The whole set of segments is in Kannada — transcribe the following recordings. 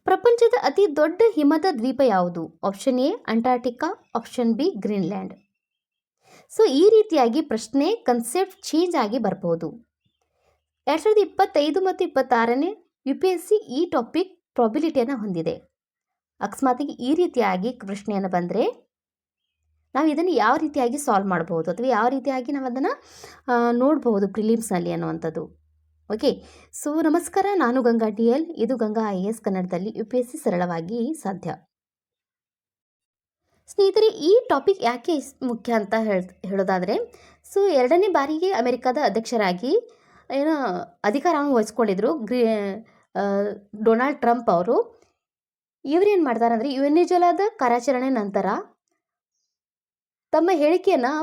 ಪ್ರಪಂಚದ ಅತಿ ದೊಡ್ಡ ಹಿಮದ ದ್ವೀಪ ಯಾವುದು? Option A Antarctica, option B Greenland. So ಈ ರೀತಿಯಾಗಿ ಪ್ರಶ್ನೆ ಕನ್ಸೆಪ್ಟ್ ಚೇಂಜ್ ಆಗಿ ಬರ್ಬೋದು. 2025 ಮತ್ತು 26ನೇ UPSC ಈ ಟಾಪಿಕ್ ಪ್ರಾಬಿಲಿಟಿಯನ್ನು ಹೊಂದಿದೆ. ಅಕಸ್ಮಾತಿಗೆ ಈ ರೀತಿಯಾಗಿ ಪ್ರಶ್ನೆಯನ್ನು ಬಂದರೆ ನಾವು ಇದನ್ನು ಯಾವ ರೀತಿಯಾಗಿ ಸಾಲ್ವ್ ಮಾಡ್ಬೋದು ಅಥವಾ ಯಾವ ರೀತಿಯಾಗಿ ನಾವು ಅದನ್ನು ನೋಡ್ಬೋದು ಪ್ರಿಲಿಮ್ಸ್ನಲ್ಲಿ ಅನ್ನುವಂಥದ್ದು. ಓಕೆ, ಸೊ ನಮಸ್ಕಾರ, ನಾನು ಗಂಗಾ DL, ಇದು ಗಂಗಾ IAS ಕನ್ನಡದಲ್ಲಿ UPSC ಸರಳವಾಗಿ ಸಾಧ್ಯ. ಸ್ನೇಹಿತರೆ, ಈ ಟಾಪಿಕ್ ಯಾಕೆ ಮುಖ್ಯ ಅಂತ ಹೇಳೋದಾದರೆ, ಸೊ 2ನೇ ಬಾರಿಗೆ ಅಮೆರಿಕದ ಅಧ್ಯಕ್ಷರಾಗಿ ಅಧಿಕಾರವನ್ನು ವಹಿಸ್ಕೊಂಡಿದ್ರು ಡೊನಾಲ್ಡ್ ಟ್ರಂಪ್ ಅವರು. ಇವರೇನು ಮಾಡ್ತಾರೆ ಅಂದರೆ, ವೆನೆಜುವೆಲಾದ ಕಾರ್ಯಾಚರಣೆ ನಂತರ ತಮ್ಮ ಹೇಳಿಕೆಯನ್ನು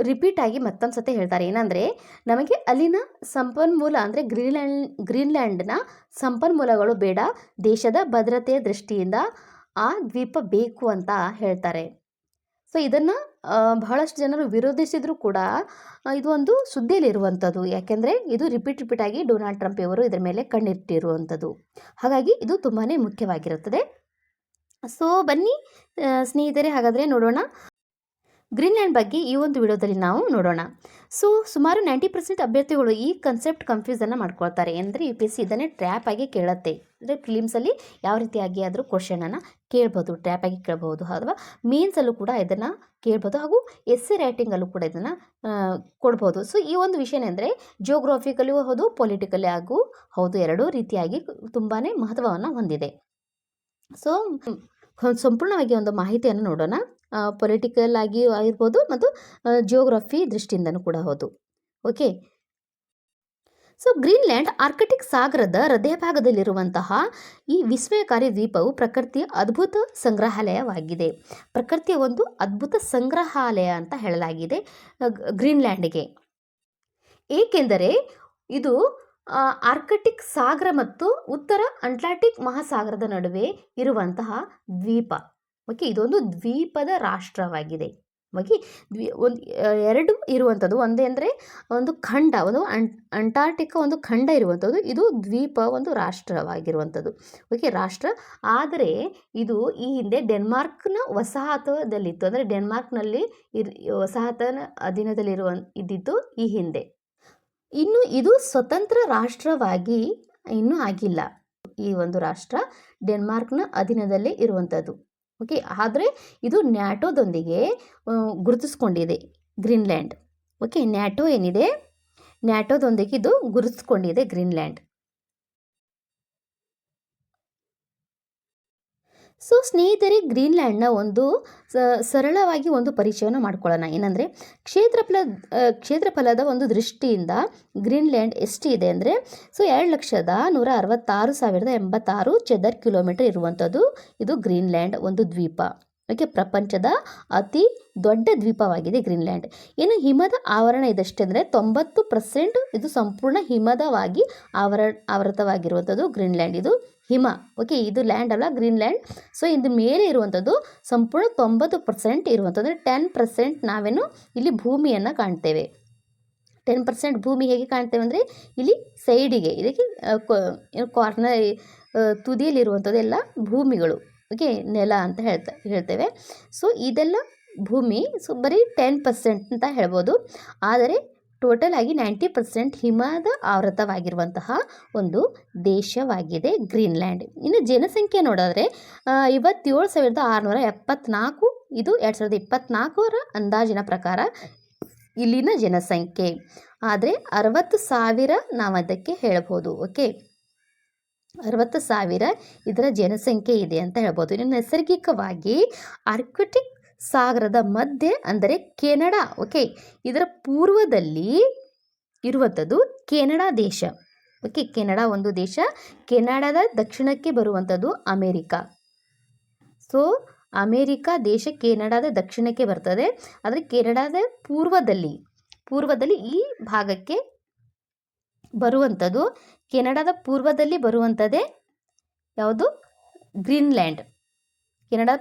ರಿಪೀಟ್ ಆಗಿ ಮತ್ತೊಂದು ಸತಿ ಹೇಳ್ತಾರೆ. ಏನಂದರೆ, ನಮಗೆ ಅಲ್ಲಿನ ಸಂಪನ್ಮೂಲ ಅಂದರೆ ಗ್ರೀನ್ಲ್ಯಾಂಡ್ನ ಸಂಪನ್ಮೂಲಗಳು ಬೇಡ, ದೇಶದ ಭದ್ರತೆಯ ದೃಷ್ಟಿಯಿಂದ ಆ ದ್ವೀಪ ಬೇಕು ಅಂತ ಹೇಳ್ತಾರೆ. ಸೊ ಇದನ್ನು ಬಹಳಷ್ಟು ಜನರು ವಿರೋಧಿಸಿದರೂ ಕೂಡ ಇದು ಒಂದು ಸುದ್ದಿಯಲ್ಲಿರುವಂಥದ್ದು. ಯಾಕೆಂದರೆ ಇದು ರಿಪೀಟ್ ಆಗಿ ಡೊನಾಲ್ಡ್ ಟ್ರಂಪ್ ಇವರು ಇದರ ಮೇಲೆ ಕಣ್ಣಿಟ್ಟಿರುವಂಥದ್ದು. ಹಾಗಾಗಿ ಇದು ತುಂಬಾ ಮುಖ್ಯವಾಗಿರುತ್ತದೆ. ಸೊ ಬನ್ನಿ ಸ್ನೇಹಿತರೆ, ಹಾಗಾದರೆ ನೋಡೋಣ ಗ್ರೀನ್ಲ್ಯಾಂಡ್ ಬಗ್ಗೆ ಈ ಒಂದು ವಿಡಿಯೋದಲ್ಲಿ ನಾವು ನೋಡೋಣ. ಸೊ ಸುಮಾರು 90% ಅಭ್ಯರ್ಥಿಗಳು ಈ ಕನ್ಸೆಪ್ಟ್ ಕನ್ಫ್ಯೂಸನ್ನು ಮಾಡ್ಕೊಳ್ತಾರೆ. ಅಂದರೆ UPSC ಇದನ್ನೇ ಟ್ರ್ಯಾಪ್ ಆಗಿ ಕೇಳುತ್ತೆ. ಅಂದರೆ ಫಿಲಿಮ್ಸಲ್ಲಿ ಯಾವ ರೀತಿಯಾಗಿ ಆದರೂ ಕ್ವಶನನ್ನು ಕೇಳ್ಬೋದು, ಟ್ರ್ಯಾಪ್ ಆಗಿ ಕೇಳ್ಬೋದು, ಅಥವಾ ಮೇನ್ಸಲ್ಲೂ ಕೂಡ ಇದನ್ನು ಕೇಳ್ಬೋದು, ಹಾಗೂ essay ರೈಟಿಂಗಲ್ಲೂ ಕೂಡ ಇದನ್ನು ಕೊಡ್ಬೋದು. ಸೊ ಈ ಒಂದು ವಿಷಯನೆಂದರೆ ಜಿಯೋಗ್ರಫಿಕಲ್ಲೂ ಹೌದು, ಪೊಲಿಟಿಕಲಿ ಹಾಗೂ ಹೌದು, ಎರಡೂ ರೀತಿಯಾಗಿ ತುಂಬಾ ಮಹತ್ವವನ್ನು ಹೊಂದಿದೆ. ಸೊ ಸಂಪೂರ್ಣವಾಗಿ ಒಂದು ಮಾಹಿತಿಯನ್ನು ನೋಡೋಣ. ಪೊಲಿಟಿಕಲ್ ಆಗಿ ಆಗಿರ್ಬೋದು ಮತ್ತು ಜಿಯೋಗ್ರಫಿ ದೃಷ್ಟಿಯಿಂದನೂ ಕೂಡ ಹೌದು. ಓಕೆ, ಸೊ ಗ್ರೀನ್ಲ್ಯಾಂಡ್ ಆರ್ಕ್ಟಿಕ್ ಸಾಗರದ ಹೃದಯಭಾಗದಲ್ಲಿರುವಂತಹ ಈ ವಿಸ್ಮಯಕಾರಿ ದ್ವೀಪವು ಪ್ರಕೃತಿಯ ಅದ್ಭುತ ಸಂಗ್ರಹಾಲಯವಾಗಿದೆ. ಪ್ರಕೃತಿಯ ಒಂದು ಅದ್ಭುತ ಸಂಗ್ರಹಾಲಯ ಅಂತ ಹೇಳಲಾಗಿದೆ ಗ್ರೀನ್ಲ್ಯಾಂಡ್ಗೆ. ಏಕೆಂದರೆ ಇದು ಆರ್ಕ್ಟಿಕ್ ಸಾಗರ ಮತ್ತು ಉತ್ತರ ಅಟ್ಲಾಂಟಿಕ್ ಮಹಾಸಾಗರದ ನಡುವೆ ಇರುವಂತಹ ದ್ವೀಪ. ಓಕೆ, ಇದೊಂದು ದ್ವೀಪದ ರಾಷ್ಟ್ರವಾಗಿದೆ. ಓಕೆ, ಎರಡು ಇರುವಂಥದ್ದು. ಒಂದೇ ಅಂದರೆ ಒಂದು ಖಂಡ, ಒಂದು ಅಂಟಾರ್ಟಿಕಾ ಒಂದು ಖಂಡ ಇರುವಂಥದ್ದು, ಇದು ದ್ವೀಪ ಒಂದು ರಾಷ್ಟ್ರವಾಗಿರುವಂಥದ್ದು. ಓಕೆ, ರಾಷ್ಟ್ರ. ಆದರೆ ಇದು ಈ ಹಿಂದೆ ಡೆನ್ಮಾರ್ಕ್ನ ವಸಾಹತದಲ್ಲಿತ್ತು. ಅಂದರೆ ಡೆನ್ಮಾರ್ಕ್ನಲ್ಲಿ ವಸಾಹತನ ಇದ್ದಿದ್ದು ಈ ಹಿಂದೆ. ಇನ್ನು ಇದು ಸ್ವತಂತ್ರ ರಾಷ್ಟ್ರವಾಗಿ ಇನ್ನೂ ಆಗಿಲ್ಲ. ಈ ಒಂದು ರಾಷ್ಟ್ರ ಡೆನ್ಮಾರ್ಕ್ನ ಅಧೀನದಲ್ಲೇ ಇರುವಂಥದ್ದು. ಓಕೆ, ಆದರೆ ಇದು ನ್ಯಾಟೋದೊಂದಿಗೆ ಗುರುತಿಸ್ಕೊಂಡಿದೆ ಗ್ರೀನ್ಲ್ಯಾಂಡ್. ಓಕೆ, ನ್ಯಾಟೋ ಏನಿದೆ, ನ್ಯಾಟೋದೊಂದಿಗೆ ಇದು ಗುರುತಿಸ್ಕೊಂಡಿದೆ ಗ್ರೀನ್ಲ್ಯಾಂಡ್. ಸೊ ಸ್ನೇಹಿತರೆ, ಗ್ರೀನ್ಲ್ಯಾಂಡ್ನ ಒಂದು ಸರಳವಾಗಿ ಒಂದು ಪರಿಚಯವನ್ನು ಮಾಡ್ಕೊಳ್ಳೋಣ. ಏನಂದರೆ, ಕ್ಷೇತ್ರಫಲದ ಒಂದು ದೃಷ್ಟಿಯಿಂದ ಗ್ರೀನ್ಲ್ಯಾಂಡ್ ಎಷ್ಟು ಇದೆ ಅಂದರೆ, ಸೊ 2,166,086 ಚದರ್ ಕಿಲೋಮೀಟರ್ ಇರುವಂಥದ್ದು ಇದು ಗ್ರೀನ್ಲ್ಯಾಂಡ್ ಒಂದು ದ್ವೀಪ. ಓಕೆ, ಪ್ರಪಂಚದ ಅತಿ ದೊಡ್ಡ ದ್ವೀಪವಾಗಿದೆ ಗ್ರೀನ್ಲ್ಯಾಂಡ್. ಏನು ಹಿಮದ ಆವರಣ ಇದಷ್ಟೇ ಅಂದರೆ 90% ಇದು ಸಂಪೂರ್ಣ ಹಿಮದವಾಗಿ ಆವೃತವಾಗಿರುವಂಥದ್ದು ಗ್ರೀನ್ಲ್ಯಾಂಡ್. ಇದು ಹಿಮ. ಓಕೆ, ಇದು ಲ್ಯಾಂಡ್ ಅಲ್ಲ, ಗ್ರೀನ್ಲ್ಯಾಂಡ್. ಸೊ ಇದು ಮೇಲೆ ಇರುವಂಥದ್ದು ಸಂಪೂರ್ಣ 90% ಇರುವಂಥದ್ದು. 10% ನಾವೇನು ಇಲ್ಲಿ ಭೂಮಿಯನ್ನು ಕಾಣ್ತೇವೆ. 10% ಭೂಮಿ ಹೇಗೆ ಕಾಣ್ತೇವೆ ಅಂದರೆ, ಇಲ್ಲಿ ಸೈಡಿಗೆ ಇದಕ್ಕೆ ಕಾರ್ನರ್ ತುದಿಯಲ್ಲಿರುವಂಥದ್ದು ಎಲ್ಲ ಭೂಮಿಗಳು. ಓಕೆ, ನೆಲ ಅಂತ ಹೇಳ್ತೇವೆ. ಸೊ ಇದೆಲ್ಲ ಭೂಮಿ. ಸೊ ಬರೀ 10% ಅಂತ ಹೇಳ್ಬೋದು. ಆದರೆ ಟೋಟಲ್ ಆಗಿ 90% ಹಿಮದ ಆವೃತವಾಗಿರುವಂತಹ ಒಂದು ದೇಶವಾಗಿದೆ ಗ್ರೀನ್ಲ್ಯಾಂಡ್. ಇನ್ನು ಜನಸಂಖ್ಯೆ ನೋಡಿದ್ರೆ 57,674. ಇದು 2024ರ ಅಂದಾಜಿನ ಪ್ರಕಾರ ಇಲ್ಲಿನ ಜನಸಂಖ್ಯೆ. ಆದರೆ 60,000 ನಾವು ಅದಕ್ಕೆ ಹೇಳ್ಬೋದು. ಓಕೆ, 60,000 ಇದರ ಜನಸಂಖ್ಯೆ ಇದೆ ಅಂತ ಹೇಳ್ಬೋದು. ಇನ್ನು ನೈಸರ್ಗಿಕವಾಗಿ ಆರ್ಕ್ಟಿಕ್ ಸಾಗರದ ಮಧ್ಯೆ ಅಂದರೆ ಕೆನಡಾ. ಓಕೆ, ಇದರ ಪೂರ್ವದಲ್ಲಿ ಇರುವಂಥದ್ದು ಕೆನಡಾ ದೇಶ. ಓಕೆ, ಕೆನಡಾ ಒಂದು ದೇಶ. ಕೆನಡಾದ ದಕ್ಷಿಣಕ್ಕೆ ಬರುವಂಥದ್ದು ಅಮೇರಿಕಾ. ಸೊ ಅಮೇರಿಕಾ ದೇಶ ಕೆನಡಾದ ದಕ್ಷಿಣಕ್ಕೆ ಬರ್ತದೆ. ಆದರೆ ಕೆನಡಾದ ಪೂರ್ವದಲ್ಲಿ ಈ ಭಾಗಕ್ಕೆ ಬರುವಂಥದ್ದು, ಕೆನಡಾದ ಪೂರ್ವದಲ್ಲಿ ಬರುವಂಥದ್ದೇ ಯಾವುದು? ಗ್ರೀನ್ಲ್ಯಾಂಡ್. ಕೆನಡಾ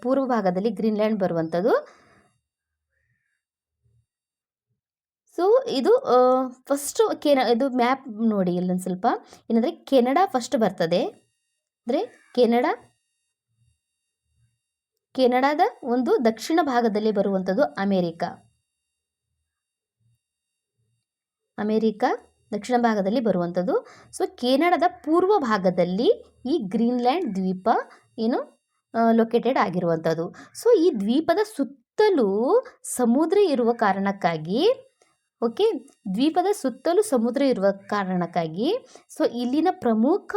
ಪೂರ್ವ ಭಾಗದಲ್ಲಿ ಗ್ರೀನ್ಲ್ಯಾಂಡ್ ಬರುವಂಥದ್ದು. ಸೊ ಇದು ಫಸ್ಟು ಇದು ಮ್ಯಾಪ್ ನೋಡಿ ಇಲ್ಲೊಂದು ಸ್ವಲ್ಪ. ಏನಂದರೆ ಕೆನಡಾ ಫಸ್ಟ್ ಬರ್ತದೆ. ಅಂದರೆ ಕೆನಡಾದ ಒಂದು ದಕ್ಷಿಣ ಭಾಗದಲ್ಲಿ ಬರುವಂಥದ್ದು ಅಮೇರಿಕಾ ದಕ್ಷಿಣ ಭಾಗದಲ್ಲಿ ಬರುವಂಥದ್ದು. ಸೊ ಕೆನಡಾದ ಪೂರ್ವ ಭಾಗದಲ್ಲಿ ಈ ಗ್ರೀನ್ಲ್ಯಾಂಡ್ ದ್ವೀಪ ಏನು ಲೊಕೇಟೆಡ್ ಆಗಿರುವಂಥದ್ದು. ಸೊ ಈ ದ್ವೀಪದ ಸುತ್ತಲೂ ಸಮುದ್ರ ಇರುವ ಕಾರಣಕ್ಕಾಗಿ ಸೊ ಇಲ್ಲಿನ ಪ್ರಮುಖ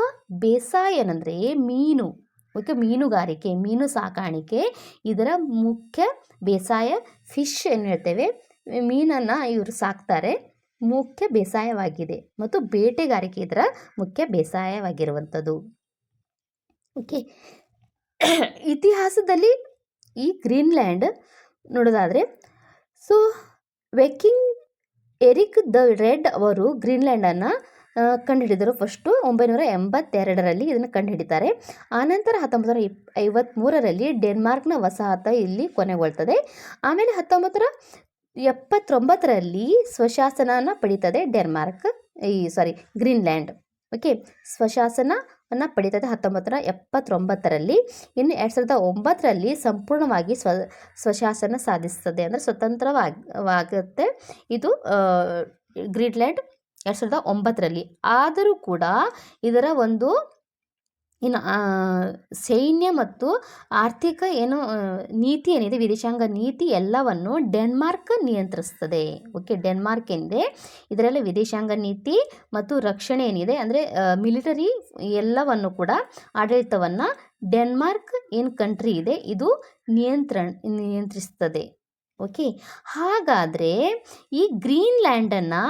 ಬೇಸಾಯ ಏನಂದರೆ ಮೀನು. ಮೀನುಗಾರಿಕೆ, ಮೀನು ಸಾಕಾಣಿಕೆ ಇದರ ಮುಖ್ಯ ಬೇಸಾಯ. ಫಿಶ್ ಏನು ಹೇಳ್ತೇವೆ, ಮೀನನ್ನು ಇವರು ಸಾಕ್ತಾರೆ, ಮುಖ್ಯ ಬೇಸಾಯವಾಗಿದೆ. ಮತ್ತು ಬೇಟೆಗಾರಿಕೆ ಇದರ ಮುಖ್ಯ ಬೇಸಾಯವಾಗಿರುವಂಥದ್ದು. ಓಕೆ, ಇತಿಹಾಸದಲ್ಲಿ ಈ ಗ್ರೀನ್ಲ್ಯಾಂಡ್ ನೋಡೋದಾದರೆ, ಸೊ ವೆಕಿಂಗ್ ಎರಿಕ್ ದ ರೆಡ್ ಅವರು ಗ್ರೀನ್ಲ್ಯಾಂಡನ್ನು ಕಂಡುಹಿಡಿದರು. ಫಸ್ಟು 982ರಲ್ಲಿ ಇದನ್ನು ಕಂಡುಹಿಡಿತಾರೆ. ಆನಂತರ 1953ರಲ್ಲಿ ಡೆನ್ಮಾರ್ಕ್ನ ವಸಾಹತ ಇಲ್ಲಿ ಕೊನೆಗೊಳ್ತದೆ. ಆಮೇಲೆ 1979ರಲ್ಲಿ ಸ್ವಶಾಸನನ ಪಡೀತದೆ ಗ್ರೀನ್ಲ್ಯಾಂಡ್. ಸ್ವಶಾಸನವನ್ನು ಪಡೀತದೆ 1979ರಲ್ಲಿ. ಇನ್ನು 2009ರಲ್ಲಿ ಸಂಪೂರ್ಣವಾಗಿ ಸ್ವಶಾಸನ ಸಾಧಿಸ್ತದೆ, ಅಂದರೆ ಸ್ವತಂತ್ರವಾಗುತ್ತೆ ಇದು ಗ್ರೀನ್ಲ್ಯಾಂಡ್ 2009ರಲ್ಲಿ. ಆದರೂ ಕೂಡ ಇದರ ಒಂದು ಸೈನ್ಯ ಮತ್ತು ಆರ್ಥಿಕ ನೀತಿ ಏನಿದೆ, ವಿದೇಶಾಂಗ ನೀತಿ ಎಲ್ಲವನ್ನು ಡೆನ್ಮಾರ್ಕ್ ನಿಯಂತ್ರಿಸ್ತದೆ. ಡೆನ್ಮಾರ್ಕ್ ಎಂದರೆ ಇದರಲ್ಲಿ ವಿದೇಶಾಂಗ ನೀತಿ ಮತ್ತು ರಕ್ಷಣೆ ಏನಿದೆ, ಅಂದರೆ ಮಿಲಿಟರಿ ಎಲ್ಲವನ್ನು ಕೂಡ ಆಡಳಿತವನ್ನು ಡೆನ್ಮಾರ್ಕ್ ಕಂಟ್ರಿ ಇದೆ ಇದು ನಿಯಂತ್ರಿಸ್ತದೆ. ಹಾಗಾದರೆ ಈ ಗ್ರೀನ್ಲ್ಯಾಂಡನ್ನು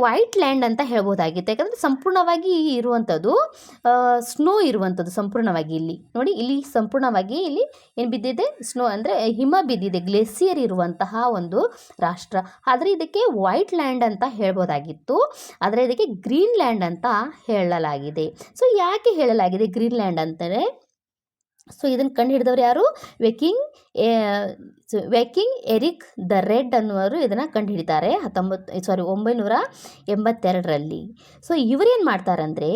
ವೈಟ್ ಲ್ಯಾಂಡ್ ಅಂತ ಹೇಳ್ಬೋದಾಗಿತ್ತು. ಯಾಕಂದರೆ ಸಂಪೂರ್ಣವಾಗಿ ಇರುವಂಥದ್ದು ಸ್ನೋ ಇರುವಂಥದ್ದು ಸಂಪೂರ್ಣವಾಗಿ. ಇಲ್ಲಿ ಸಂಪೂರ್ಣವಾಗಿ ಇಲ್ಲಿ ಏನು ಬಿದ್ದಿದೆ, ಸ್ನೋ ಅಂದರೆ ಹಿಮ ಬಿದ್ದಿದೆ, ಗ್ಲೇಸಿಯರ್ ಇರುವಂತಹ ಒಂದು ರಾಷ್ಟ್ರ. ಆದರೆ ಇದಕ್ಕೆ ವೈಟ್ ಲ್ಯಾಂಡ್ ಅಂತ ಹೇಳ್ಬೋದಾಗಿತ್ತು, ಆದರೆ ಇದಕ್ಕೆ ಗ್ರೀನ್ಲ್ಯಾಂಡ್ ಅಂತ ಹೇಳಲಾಗಿದೆ. ಸೊ ಯಾಕೆ ಹೇಳಲಾಗಿದೆ ಗ್ರೀನ್ಲ್ಯಾಂಡ್ ಅಂತಲೇ? ಸೊ ಇದನ್ನು ಕಂಡುಹಿಡಿದವರು ಯಾರು? ವೆಕಿಂಗ್ ಎರಿಕ್ ದ ರೆಡ್ ಅನ್ನುವರು ಇದನ್ನು ಕಂಡುಹಿಡಿತಾರೆ 982ರಲ್ಲಿ. ಸೊ ಇವರೇನು ಮಾಡ್ತಾರಂದರೆ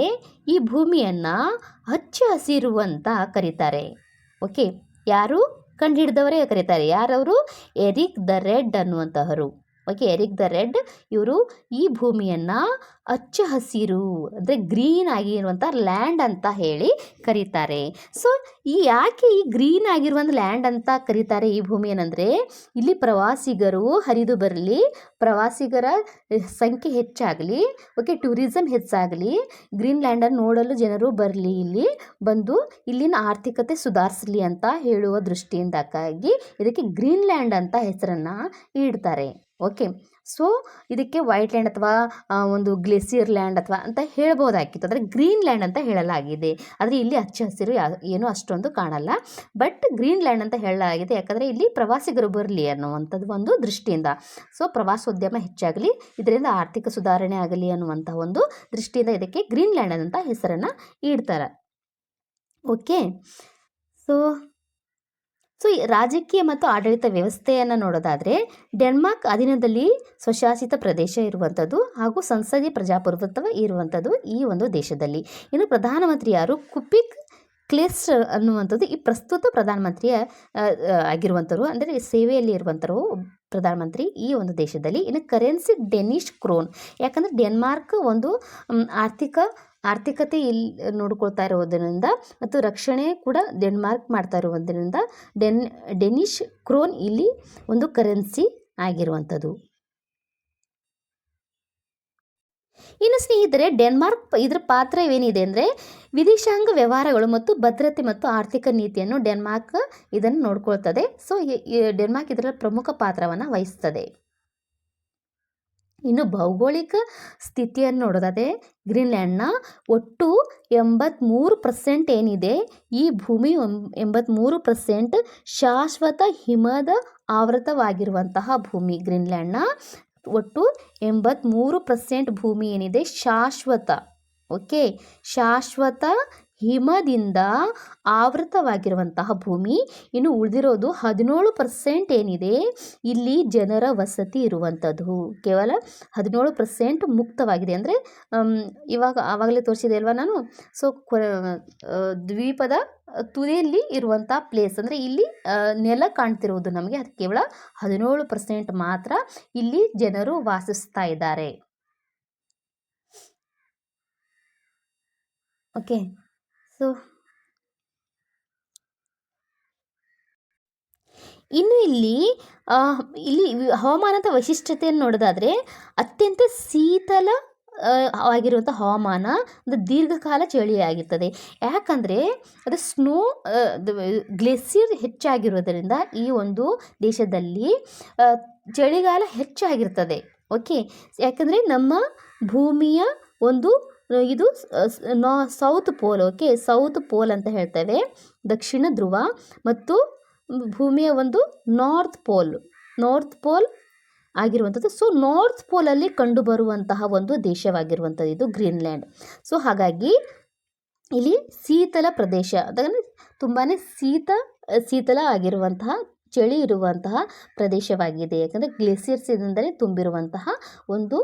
ಈ ಭೂಮಿಯನ್ನು ಹಚ್ಚ ಹಸಿರು ಅಂತ ಕರೀತಾರೆ. ಯಾರು ಕಂಡುಹಿಡಿದವರೇ ಕರೀತಾರೆ. ಯಾರವರು? ಎರಿಕ್ ದ ರೆಡ್ ಅನ್ನುವಂತಹವರು. ಎರಿಕ್ ದ ರೆಡ್ ಇವರು ಈ ಭೂಮಿಯನ್ನು ಹಚ್ಚ ಹಸಿರು ಅಂದರೆ ಗ್ರೀನ್ ಆಗಿರುವಂಥ ಲ್ಯಾಂಡ್ ಅಂತ ಹೇಳಿ ಕರೀತಾರೆ. ಸೊ ಯಾಕೆ ಈ ಗ್ರೀನ್ ಆಗಿರುವಂಥ ಲ್ಯಾಂಡ್ ಅಂತ ಕರೀತಾರೆ ಈ ಭೂಮಿಯನ್ನಂದರೆ, ಇಲ್ಲಿ ಪ್ರವಾಸಿಗರು ಹರಿದು ಬರಲಿ, ಪ್ರವಾಸಿಗರ ಸಂಖ್ಯೆ ಹೆಚ್ಚಾಗಲಿ, ಟೂರಿಸಮ್ ಹೆಚ್ಚಾಗಲಿ, ಗ್ರೀನ್ಲ್ಯಾಂಡನ್ನು ನೋಡಲು ಜನರು ಬರಲಿ, ಇಲ್ಲಿ ಬಂದು ಇಲ್ಲಿನ ಆರ್ಥಿಕತೆ ಸುಧಾರಿಸಲಿ ಅಂತ ಹೇಳುವ ದೃಷ್ಟಿಯಿಂದಾಗಿ ಇದಕ್ಕೆ ಗ್ರೀನ್ಲ್ಯಾಂಡ್ ಅಂತ ಹೆಸರನ್ನು ಇಡ್ತಾರೆ. ಸೊ ಇದಕ್ಕೆ ವೈಟ್ ಲ್ಯಾಂಡ್ ಅಥವಾ ಒಂದು ಗ್ಲೇಸಿಯರ್ ಲ್ಯಾಂಡ್ ಅಥವಾ ಅಂತ ಹೇಳ್ಬೋದಾಗಿತ್ತು, ಆದರೆ ಗ್ರೀನ್ಲ್ಯಾಂಡ್ ಅಂತ ಹೇಳಲಾಗಿದೆ. ಆದರೆ ಇಲ್ಲಿ ಹಚ್ಚ ಹಸಿರು ಏನೂ ಅಷ್ಟೊಂದು ಕಾಣಲ್ಲ, ಬಟ್ ಗ್ರೀನ್ಲ್ಯಾಂಡ್ ಅಂತ ಹೇಳಲಾಗಿದೆ. ಯಾಕಂದರೆ ಇಲ್ಲಿ ಪ್ರವಾಸಿಗರು ಬರಲಿ ಅನ್ನುವಂಥದ್ದು ಒಂದು ದೃಷ್ಟಿಯಿಂದ. ಸೊ ಪ್ರವಾಸೋದ್ಯಮ ಹೆಚ್ಚಾಗಲಿ, ಇದರಿಂದ ಆರ್ಥಿಕ ಸುಧಾರಣೆ ಆಗಲಿ ಅನ್ನುವಂಥ ಒಂದು ದೃಷ್ಟಿಯಿಂದ ಇದಕ್ಕೆ ಗ್ರೀನ್ಲ್ಯಾಂಡ್ ಅಂತ ಹೆಸರನ್ನು ಇಡ್ತಾರೆ. ಸೊ ರಾಜಕೀಯ ಮತ್ತು ಆಡಳಿತ ವ್ಯವಸ್ಥೆಯನ್ನು ನೋಡೋದಾದರೆ, ಡೆನ್ಮಾರ್ಕ್ ಅಧೀನದಲ್ಲಿ ಸ್ವಶಾಸಿತ ಪ್ರದೇಶ ಇರುವಂಥದ್ದು ಹಾಗೂ ಸಂಸದೀಯ ಪ್ರಜಾಪ್ರಭುತ್ವ ಇರುವಂಥದ್ದು ಈ ಒಂದು ದೇಶದಲ್ಲಿ. ಇನ್ನು ಪ್ರಧಾನಮಂತ್ರಿ ಯಾರು? ಕುಪಿಕ್ ಕ್ಲೆಸ್ಟರ್ ಅನ್ನುವಂಥದ್ದು ಈ ಪ್ರಸ್ತುತ ಪ್ರಧಾನಮಂತ್ರಿಯ ಆಗಿರುವಂಥವ್ರು, ಅಂದರೆ ಸೇವೆಯಲ್ಲಿ ಇರುವಂಥವ್ರು ಪ್ರಧಾನಮಂತ್ರಿ ಈ ಒಂದು ದೇಶದಲ್ಲಿ. ಇನ್ನು ಕರೆನ್ಸಿ ಡೆನಿಷ್ ಕ್ರೋನ್, ಯಾಕಂದರೆ ಡೆನ್ಮಾರ್ಕ್ ಒಂದು ಆರ್ಥಿಕತೆ ಇಲ್ಲಿ ನೋಡ್ಕೊಳ್ತಾ ಇರೋದರಿಂದ ಮತ್ತು ರಕ್ಷಣೆ ಕೂಡ ಡೆನ್ಮಾರ್ಕ್ ಮಾಡ್ತಾ ಇರುವುದರಿಂದ ಡೆನಿಷ್ ಕ್ರೋನ್ ಇಲ್ಲಿ ಒಂದು ಕರೆನ್ಸಿ ಆಗಿರುವಂಥದ್ದು. ಇನ್ನು ಸ್ನೇಹಿತರೆ, ಡೆನ್ಮಾರ್ಕ್ ಇದರ ಪಾತ್ರವೇನಿದೆ ಅಂದರೆ ವಿದೇಶಾಂಗ ವ್ಯವಹಾರಗಳು ಮತ್ತು ಭದ್ರತೆ ಮತ್ತು ಆರ್ಥಿಕ ನೀತಿಯನ್ನು ಡೆನ್ಮಾರ್ಕ್ ಇದನ್ನು ನೋಡ್ಕೊಳ್ತದೆ. ಸೊ ಡೆನ್ಮಾರ್ಕ್ ಇದರ ಪ್ರಮುಖ ಪಾತ್ರವನ್ನು ವಹಿಸ್ತದೆ. ಇನ್ನು ಭೌಗೋಳಿಕ ಸ್ಥಿತಿಯನ್ನು ನೋಡೋದಾದರೆ ಗ್ರೀನ್ಲ್ಯಾಂಡ್ನ ಒಟ್ಟು 83% ಏನಿದೆ, ಈ ಭೂಮಿ 83% ಶಾಶ್ವತ ಹಿಮದ ಆವೃತವಾಗಿರುವಂತಹ ಭೂಮಿ. ಗ್ರೀನ್ಲ್ಯಾಂಡ್ನ ಒಟ್ಟು 83% ಭೂಮಿ ಏನಿದೆ ಶಾಶ್ವತ ಶಾಶ್ವತ ಹಿಮದಿಂದ ಆವೃತವಾಗಿರುವಂತಹ ಭೂಮಿ. ಇನ್ನು ಉಳಿದಿರೋದು 17% ಏನಿದೆ ಇಲ್ಲಿ ಜನರ ವಸತಿ ಇರುವಂಥದ್ದು. ಕೇವಲ 17% ಮುಕ್ತವಾಗಿದೆ. ಅಂದರೆ ಆವಾಗಲೇ ತೋರಿಸಿದೆ ಅಲ್ವಾ ನಾನು. ಸೊ ದ್ವೀಪದ ತುದಿಯಲ್ಲಿ ಇರುವಂಥ ಪ್ಲೇಸ್ ಅಂದರೆ ಇಲ್ಲಿ ನೆಲ ಕಾಣ್ತಿರುವುದು ನಮಗೆ, ಅದು ಕೇವಲ 17% ಮಾತ್ರ ಇಲ್ಲಿ ಜನರು ವಾಸಿಸ್ತಾ ಇದ್ದಾರೆ. ಓಕೆ, ಸೊ ಇನ್ನು ಇಲ್ಲಿ ಹವಾಮಾನದ ವೈಶಿಷ್ಟ್ಯತೆಯನ್ನು ನೋಡೋದಾದರೆ ಅತ್ಯಂತ ಶೀತಲ ಆಗಿರುವಂಥ ಹವಾಮಾನ, ಒಂದು ದೀರ್ಘಕಾಲ ಚಳಿಯಾಗಿರ್ತದೆ. ಯಾಕಂದರೆ ಅದು ಸ್ನೋ ಗ್ಲೇಸಿಯರ್ ಹೆಚ್ಚಾಗಿರೋದರಿಂದ ಈ ಒಂದು ದೇಶದಲ್ಲಿ ಚಳಿಗಾಲ ಹೆಚ್ಚಾಗಿರ್ತದೆ. ಓಕೆ, ಯಾಕಂದರೆ ನಮ್ಮ ಭೂಮಿಯ ಒಂದು ಇದು south pole. Okay, south pole ಅಂತ ಹೇಳ್ತೇವೆ, ದಕ್ಷಿಣ ಧ್ರುವ, ಮತ್ತು ಭೂಮಿಯ ಒಂದು ನಾರ್ತ್ ಪೋಲ್ ಆಗಿರುವಂಥದ್ದು. ಸೊ ನಾರ್ತ್ ಪೋಲಲ್ಲಿ ಕಂಡುಬರುವಂತಹ ಒಂದು ದೇಶವಾಗಿರುವಂಥದ್ದು ಇದು ಗ್ರೀನ್ಲ್ಯಾಂಡ್. ಸೊ ಹಾಗಾಗಿ ಇಲ್ಲಿ ಶೀತಲ ಪ್ರದೇಶ, ಅದನ್ನು ತುಂಬಾ ಶೀತಲ ಆಗಿರುವಂತಹ, ಚಳಿ ಇರುವಂತಹ ಪ್ರದೇಶವಾಗಿದೆ. ಯಾಕಂದರೆ ಗ್ಲೇಸಿಯರ್ಸಿಂದಲೇ ತುಂಬಿರುವಂತಹ ಒಂದು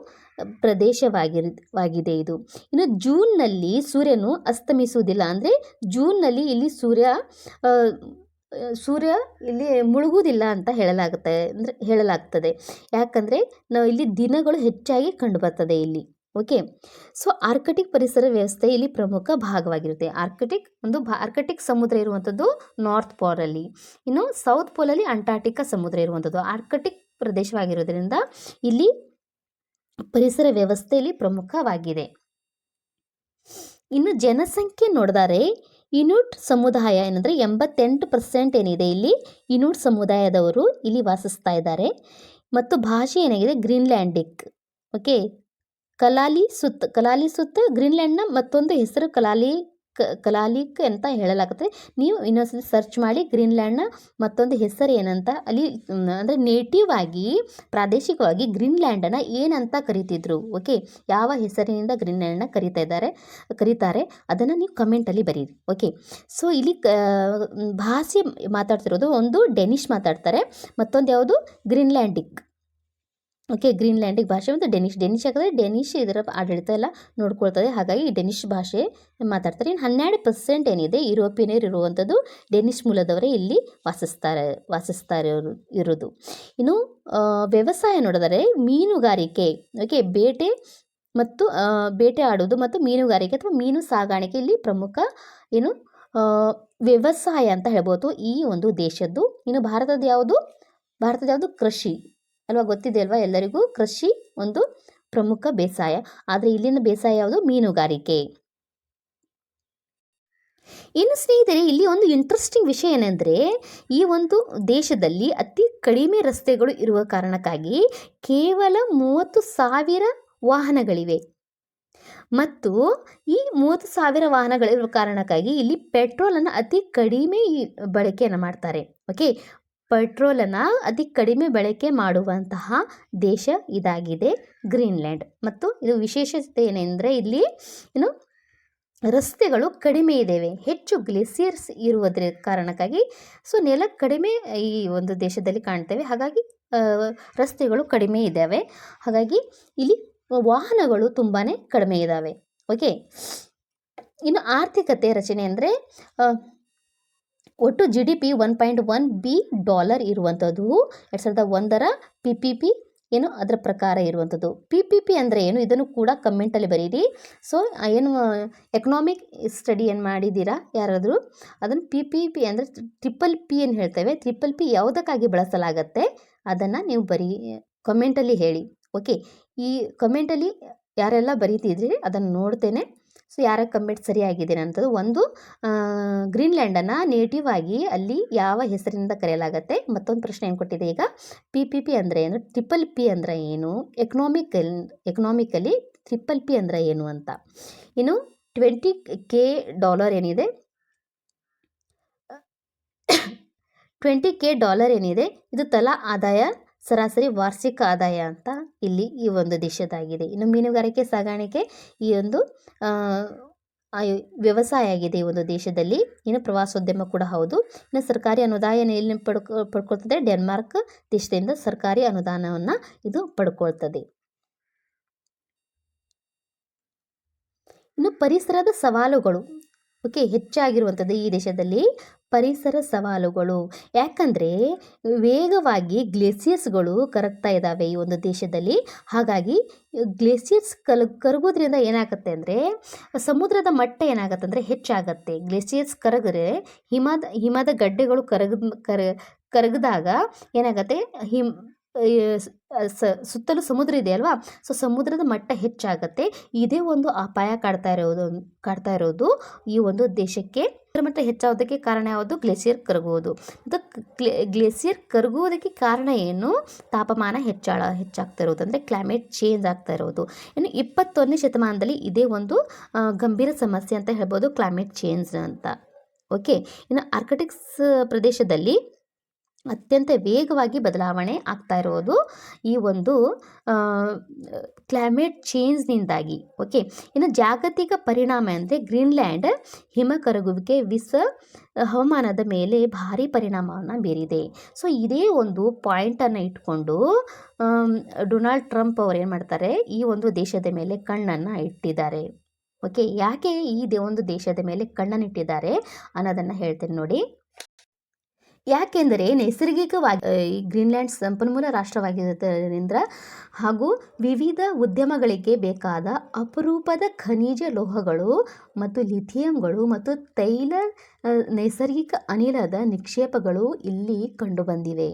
ಪ್ರದೇಶವಾಗಿದೆ ಇದು. ಇನ್ನು ಜೂನ್ನಲ್ಲಿ ಸೂರ್ಯನು ಅಸ್ತಮಿಸುವುದಿಲ್ಲ. ಅಂದರೆ ಜೂನ್ನಲ್ಲಿ ಇಲ್ಲಿ ಸೂರ್ಯ ಇಲ್ಲಿ ಮುಳುಗುವುದಿಲ್ಲ ಅಂತ ಹೇಳಲಾಗ್ತದೆ. ಯಾಕಂದರೆ ಇಲ್ಲಿ ದಿನಗಳು ಹೆಚ್ಚಾಗಿ ಕಂಡುಬರ್ತದೆ ಇಲ್ಲಿ. ಓಕೆ, ಸೊ ಆರ್ಕಟಿಕ್ ಪರಿಸರ ವ್ಯವಸ್ಥೆ ಇಲ್ಲಿ ಪ್ರಮುಖ ಭಾಗವಾಗಿರುತ್ತೆ. ಆರ್ಕಟಿಕ್ ಸಮುದ್ರ ಇರುವಂಥದ್ದು ನಾರ್ತ್ ಪೋಲಲ್ಲಿ, ಇನ್ನು ಸೌತ್ ಪೋಲಲ್ಲಿ ಅಂಟಾರ್ಟಿಕಾ ಸಮುದ್ರ ಇರುವಂಥದ್ದು. ಆರ್ಕಟಿಕ್ ಪ್ರದೇಶವಾಗಿರೋದ್ರಿಂದ ಇಲ್ಲಿ ಪರಿಸರ ವ್ಯವಸ್ಥೆಯಲ್ಲಿ ಪ್ರಮುಖವಾಗಿದೆ. ಇನ್ನು ಜನಸಂಖ್ಯೆ ನೋಡಿದರೆ ಇನುಟ್ ಸಮುದಾಯ ಏನಂದರೆ 88% ಏನಿದೆ ಇಲ್ಲಿ ಇನುಟ್ ಸಮುದಾಯದವರು ಇಲ್ಲಿ ವಾಸಿಸ್ತಾ ಇದ್ದಾರೆ. ಮತ್ತು ಭಾಷೆ ಏನಾಗಿದೆ ಗ್ರೀನ್ಲ್ಯಾಂಡಿಕ್. ಓಕೆ, ಕಲಾಲಿಸುತ್ತ ಗ್ರೀನ್ಲ್ಯಾಂಡ್ನ ಮತ್ತೊಂದು ಹೆಸರು ಕಲಾಲಿಕ್ ಅಂತ ಹೇಳಲಾಗುತ್ತೆ. ನೀವು ಇನ್ನೊಂದ್ಸತಿ ಸರ್ಚ್ ಮಾಡಿ ಗ್ರೀನ್ಲ್ಯಾಂಡ್ನ ಮತ್ತೊಂದು ಹೆಸರು ಏನಂತ. ಅಲ್ಲಿ ಅಂದರೆ ನೇಟಿವ್ ಆಗಿ ಪ್ರಾದೇಶಿಕವಾಗಿ ಗ್ರೀನ್ಲ್ಯಾಂಡನ್ನು ಏನಂತ ಕರಿತಿದ್ರು. ಓಕೆ, ಯಾವ ಹೆಸರಿನಿಂದ ಗ್ರೀನ್ಲ್ಯಾಂಡನ್ನ ಕರೀತಾರೆ ಅದನ್ನು ನೀವು ಕಮೆಂಟಲ್ಲಿ ಬರೀರಿ. ಓಕೆ, ಸೊ ಇಲ್ಲಿ ಭಾಷೆ ಮಾತಾಡ್ತಿರೋದು ಒಂದು ಡೆನಿಷ್ ಮಾತಾಡ್ತಾರೆ, ಮತ್ತೊಂದು ಯಾವುದು ಗ್ರೀನ್ಲ್ಯಾಂಡಿಕ್. ಓಕೆ, ಗ್ರೀನ್ಲ್ಯಾಂಡಿಕ್ ಭಾಷೆ ಮತ್ತು ಡೆನಿಷ್ ಯಾಕಂದರೆ ಡೆನಿಷ್ ಇದರ ಆಡಳಿತ ಎಲ್ಲ ನೋಡ್ಕೊಳ್ತದೆ, ಹಾಗಾಗಿ ಡೆನಿಷ್ ಭಾಷೆ ಮಾತಾಡ್ತಾರೆ. ಇನ್ನು 12% ಏನಿದೆ ಯುರೋಪಿಯನರು ಇರುವಂಥದ್ದು, ಡೆನಿಷ್ ಮೂಲದವರೇ ಇಲ್ಲಿ ವಾಸಿಸ್ತಾರೆ ಇರೋದು. ಇನ್ನು ವ್ಯವಸಾಯ ನೋಡಿದರೆ ಮೀನುಗಾರಿಕೆ, ಓಕೆ, ಬೇಟೆ ಆಡುವುದು ಮತ್ತು ಮೀನುಗಾರಿಕೆ ಅಥವಾ ಮೀನು ಸಾಗಾಣಿಕೆ ಇಲ್ಲಿ ಪ್ರಮುಖ ವ್ಯವಸಾಯ ಅಂತ ಹೇಳ್ಬೋದು ಈ ಒಂದು ದೇಶದ್ದು. ಇನ್ನು ಭಾರತದ ಯಾವುದು ಕೃಷಿ ಅಲ್ವಾ, ಗೊತ್ತಿದೆ ಅಲ್ವಾ ಎಲ್ಲರಿಗೂ. ಕೃಷಿ ಒಂದು ಪ್ರಮುಖ ಬೇಸಾಯ, ಆದರೆ ಇಲ್ಲಿನ ಬೇಸಾಯ ಯಾವುದು, ಮೀನುಗಾರಿಕೆ. ಇನ್ನು ಸ್ನೇಹಿತರೆ, ಇಲ್ಲಿ ಒಂದು ಇಂಟ್ರೆಸ್ಟಿಂಗ್ ವಿಷಯ ಏನೆಂದರೆ ಈ ಒಂದು ದೇಶದಲ್ಲಿ ಅತಿ ಕಡಿಮೆ ರಸ್ತೆಗಳು ಇರುವ ಕಾರಣಕ್ಕಾಗಿ ಕೇವಲ 30,000 ವಾಹನಗಳಿವೆ. ಮತ್ತು ಈ 30,000 ವಾಹನಗಳಿರುವ ಕಾರಣಕ್ಕಾಗಿ ಇಲ್ಲಿ ಪೆಟ್ರೋಲನ್ನು ಅತಿ ಕಡಿಮೆ ಬಳಕೆಯನ್ನು ಮಾಡ್ತಾರೆ. ಓಕೆ, ಪೆಟ್ರೋಲನ್ನು ಅತಿ ಕಡಿಮೆ ಬಳಕೆ ಮಾಡುವಂತಹ ದೇಶ ಇದಾಗಿದೆ ಗ್ರೀನ್ಲ್ಯಾಂಡ್. ಮತ್ತು ಇದು ವಿಶೇಷತೆ ಏನೆಂದರೆ ಇಲ್ಲಿ ರಸ್ತೆಗಳು ಕಡಿಮೆ ಇದ್ದಾವೆ, ಹೆಚ್ಚು ಗ್ಲೇಸಿಯರ್ಸ್ ಇರುವುದರ ಕಾರಣಕ್ಕಾಗಿ. ಸೊ ನೆಲ ಕಡಿಮೆ ಈ ಒಂದು ದೇಶದಲ್ಲಿ ಕಾಣ್ತೇವೆ, ಹಾಗಾಗಿ ರಸ್ತೆಗಳು ಕಡಿಮೆ ಇದ್ದಾವೆ, ಹಾಗಾಗಿ ಇಲ್ಲಿ ವಾಹನಗಳು ತುಂಬಾ ಕಡಿಮೆ ಇದ್ದಾವೆ. ಓಕೆ, ಇನ್ನು ಆರ್ಥಿಕತೆ ರಚನೆ ಅಂದರೆ ಒಟ್ಟು GDP $1.1 ಬಿಲಿಯನ್ ಇರುವಂಥದ್ದು 2001ರ PPP ಅದರ ಪ್ರಕಾರ ಇರುವಂಥದ್ದು. PPP ಅಂದರೆ ಏನು, ಇದನ್ನು ಕೂಡ ಕಮೆಂಟಲ್ಲಿ ಬರೀರಿ. ಸೊ ಎಕನಾಮಿಕ್ ಸ್ಟಡಿ ಮಾಡಿದ್ದೀರಾ ಯಾರಾದರೂ, ಅದನ್ನು PPP ಅಂದರೆ PPP ಏನು ಹೇಳ್ತೇವೆ, PPP ಯಾವುದಕ್ಕಾಗಿ ಬಳಸಲಾಗತ್ತೆ ಅದನ್ನು ನೀವು ಕಮೆಂಟಲ್ಲಿ ಹೇಳಿ. ಓಕೆ, ಈ ಕಮೆಂಟಲ್ಲಿ ಯಾರೆಲ್ಲ ಬರೀತಿದ್ರಿ ಅದನ್ನು ನೋಡ್ತೇನೆ. ಸೊ ಯಾರ ಕಮೆಂಟ್ ಸರಿಯಾಗಿದೆ ಅನ್ನೋದು. ಒಂದು ಗ್ರೀನ್ಲ್ಯಾಂಡನ್ನು ನೇಟಿವ್ ಆಗಿ ಅಲ್ಲಿ ಯಾವ ಹೆಸರಿನಿಂದ ಕರೆಯಲಾಗತ್ತೆ. ಮತ್ತೊಂದು ಪ್ರಶ್ನೆ ಏನು ಕೊಟ್ಟಿದೆ ಈಗ, PPP ಅಂದರೆ ಏನು, PPP ಅಂದರೆ ಏನು, ಎಕನಾಮಿಕಲಿ PPP ಅಂದರೆ ಏನು ಅಂತ. ಇನ್ನು $20K ಏನಿದೆ, $20K ಏನಿದೆ ಇದು ತಲಾ ಆದಾಯ, ಸರಾಸರಿ ವಾರ್ಷಿಕ ಆದಾಯ ಅಂತ ಇಲ್ಲಿ ಈ ಒಂದು ದೇಶದಾಗಿದೆ. ಇನ್ನು ಮೀನುಗಾರಿಕೆ ಸಾಗಾಣಿಕೆ ಈ ಒಂದು ವ್ಯವಸಾಯ ಆಗಿದೆ ಈ ಒಂದು ದೇಶದಲ್ಲಿ. ಇನ್ನು ಪ್ರವಾಸೋದ್ಯಮ ಕೂಡ ಹೌದು. ಇನ್ನು ಸರ್ಕಾರಿ ಅನುದಾನ ಎಲ್ಲಿ ಪಡ್ಕೊಳ್ತದೆ? ಡೆನ್ಮಾರ್ಕ್ ದೇಶದಿಂದ ಸರ್ಕಾರಿ ಅನುದಾನವನ್ನು ಇದು ಪಡ್ಕೊಳ್ತದೆ. ಇನ್ನು ಪರಿಸರದ ಸವಾಲುಗಳು ಹೆಚ್ಚಾಗಿರುವಂಥದ್ದು ಈ ದೇಶದಲ್ಲಿ. ಪರಿಸರ ಸವಾಲುಗಳು ಯಾಕಂದರೆ ವೇಗವಾಗಿ ಗ್ಲೇಸಿಯರ್ಸ್ಗಳು ಕರಗ್ತಾ ಇದ್ದಾವೆ ಈ ಒಂದು ದೇಶದಲ್ಲಿ. ಹಾಗಾಗಿ ಗ್ಲೇಸಿಯರ್ಸ್ ಕರಗೋದ್ರಿಂದ ಏನಾಗುತ್ತೆ ಅಂದರೆ ಸಮುದ್ರದ ಮಟ್ಟ ಏನಾಗುತ್ತೆ ಅಂದರೆ ಹೆಚ್ಚಾಗತ್ತೆ. ಗ್ಲೇಸಿಯರ್ಸ್ ಕರಗರೆ ಹಿಮದ ಗಡ್ಡೆಗಳು ಕರಗಿದಾಗ ಏನಾಗುತ್ತೆ, ಸುತ್ತಲೂ ಸಮುದ್ರ ಇದೆ ಅಲ್ವಾ, ಸೊ ಸಮುದ್ರದ ಮಟ್ಟ ಹೆಚ್ಚಾಗತ್ತೆ. ಇದೇ ಒಂದು ಅಪಾಯ ಕಾಡ್ತಾ ಇರೋದು ಈ ಒಂದು ದೇಶಕ್ಕೆ. ಮಟ್ಟ ಹೆಚ್ಚಾಗೋದಕ್ಕೆ ಕಾರಣ ಯಾವುದು? ಗ್ಲೇಸಿಯರ್ ಕರಗುವುದು. ಮತ್ತು ಗ್ಲೇಸಿಯರ್ ಕರಗುವುದಕ್ಕೆ ಕಾರಣ ಏನು? ತಾಪಮಾನ ಹೆಚ್ಚಾಗ್ತಾ ಇರೋದು, ಅಂದರೆ ಕ್ಲೈಮೇಟ್ ಚೇಂಜ್ ಆಗ್ತಾ ಇರೋದು. ಇನ್ನು 21ನೇ ಶತಮಾನದಲ್ಲಿ ಇದೇ ಒಂದು ಗಂಭೀರ ಸಮಸ್ಯೆ ಅಂತ ಹೇಳ್ಬೋದು, ಕ್ಲೈಮೇಟ್ ಚೇಂಜ್ ಅಂತ. ಓಕೆ, ಇನ್ನು ಆರ್ಕಟಿಕ್ಸ್ ಪ್ರದೇಶದಲ್ಲಿ ಅತ್ಯಂತ ವೇಗವಾಗಿ ಬದಲಾವಣೆ ಆಗ್ತಾ ಇರೋದು ಈ ಒಂದು ಕ್ಲೈಮೇಟ್ ಚೇಂಜ್ನಿಂದಾಗಿ. ಓಕೆ, ಇನ್ನು ಜಾಗತಿಕ ಪರಿಣಾಮ ಅಂದರೆ ಗ್ರೀನ್ಲ್ಯಾಂಡ್ ಹಿಮ ಕರಗುವಿಕೆ ಹವಾಮಾನದ ಮೇಲೆ ಭಾರಿ ಪರಿಣಾಮವನ್ನು ಬೀರಿದೆ. ಸೊ ಇದೇ ಒಂದು ಪಾಯಿಂಟನ್ನು ಇಟ್ಕೊಂಡು ಡೊನಾಲ್ಡ್ ಟ್ರಂಪ್ ಅವರು ಏನು ಮಾಡ್ತಾರೆ, ಈ ಒಂದು ದೇಶದ ಮೇಲೆ ಕಣ್ಣನ್ನು ಇಟ್ಟಿದ್ದಾರೆ. ಓಕೆ, ಯಾಕೆ ಈ ಒಂದು ದೇಶದ ಮೇಲೆ ಕಣ್ಣನ್ನಿಟ್ಟಿದ್ದಾರೆ ಅನ್ನೋದನ್ನು ಹೇಳ್ತೇನೆ ನೋಡಿ. ಯಾಕೆಂದರೆ ನೈಸರ್ಗಿಕವಾಗಿ ಈ ಗ್ರೀನ್ಲ್ಯಾಂಡ್ ಸಂಪನ್ಮೂಲ ರಾಷ್ಟ್ರವಾಗಿರೋದ್ರಿಂದ ಹಾಗೂ ವಿವಿಧ ಉದ್ಯಮಗಳಿಗೆ ಬೇಕಾದ ಅಪರೂಪದ ಖನಿಜ ಲೋಹಗಳು ಮತ್ತು ಲಿಥಿಯಂಗಳು ಮತ್ತು ನೈಸರ್ಗಿಕ ಅನಿಲದ ನಿಕ್ಷೇಪಗಳು ಇಲ್ಲಿ ಕಂಡುಬಂದಿವೆ.